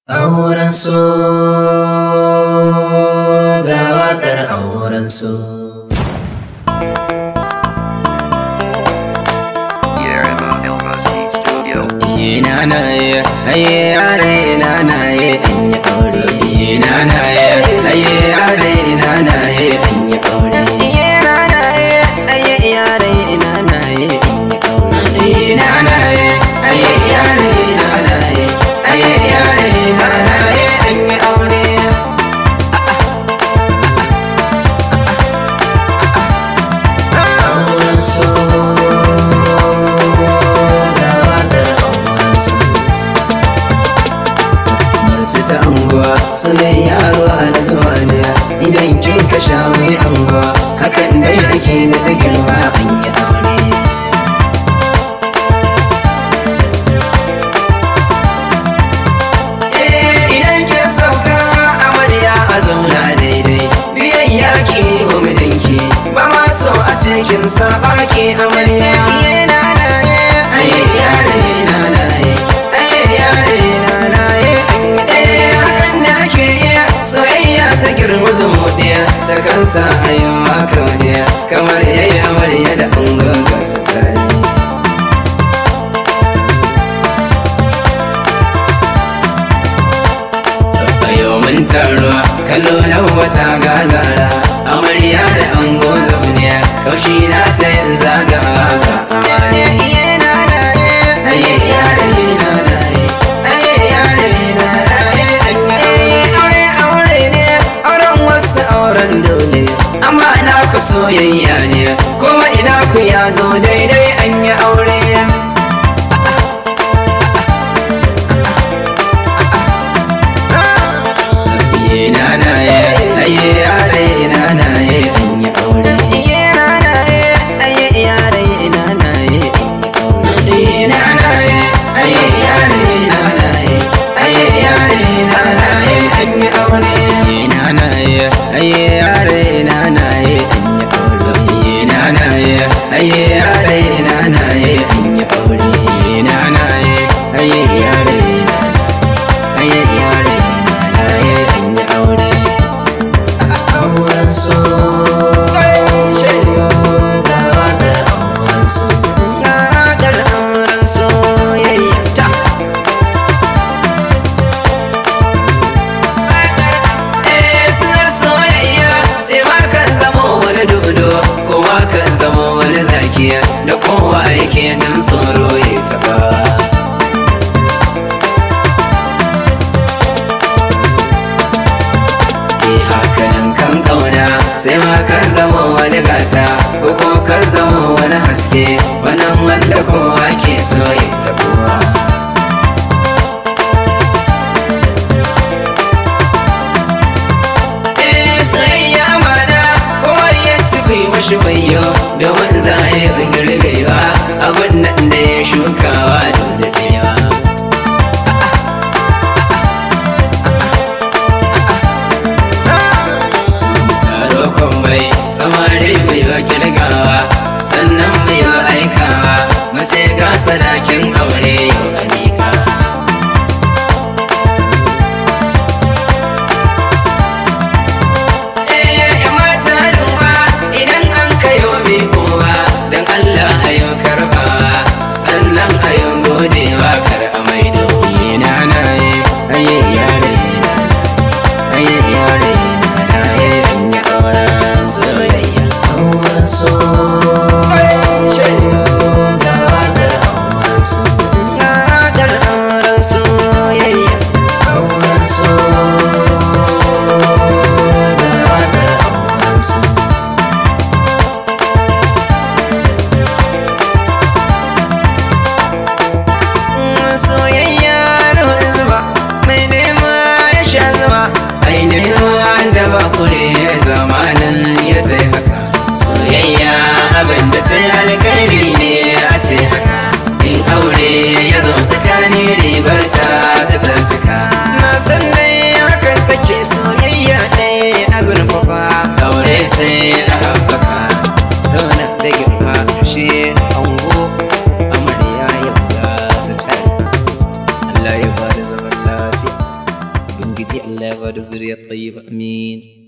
Auren su ga waƙar auren su. Ina na ye, aye yare ina na ye an yi aure. Ina na ye, aye yare ina na ye an yi aure. Ina na ye, aye yare ina na ye an yi aure. Ina na ye, aye yare ina na ye, aye yare ina na ye an yi aure. Auren su. Ta anguwa sunan yaro na zamaniya idan kin ka sha mai anguwa hakan dai ake da ta girma an yi aure. Idan kin sauka amarya a zauna daidai biyayya ki wa mijinki ba ma so a cikin saba ke amarya. Ta kansa a yi maka waniya kamar yayi amarya da an gaga su tare. Yau mun taruwa kallo na wata gazara amarya da an goza waniya kaushi na ta yin zagawa ga amarya. Soyayya ne kuma ina ku ya zo daidai an yi aure. Ina na ye, aye yare ina na ye an yi aure. Ina na ye, aye yare ina na ye an yi aure. Ina na ye, aye yare ina na ye, aye yare ina na ye an yi aure. Ina na ye, aye yare ina na ye. Aye yare ina na ye an yi aure. Ina na ye, aye yare ina na ye, aye yare ina na ye an yi aure. Auren su ga waƙar auren su, ga waƙar auren soyayya ta. Sunar soyayya sai ma kan zamo wani dodo ko ma kan zamo wani zakiya da kowa yake jin tsoro ya taɓa. Hakanan kan ƙauna sai ma kan zama wani gata ko kan zama wani haske wannan wanda kowa ke so ya taɓuwa. Soyayya amana kowa ya ci kuyi mashi wayo domin za a yi girbewa abin nan da ya shukawa da daɗewa. Taro kwambai samari mai wa kirgawa sannan mai wa aikawa mace ga sadakin aure yau a miƙa. So ga waƙar auren su, ga Allah ya bada zuriya tayyiba amin.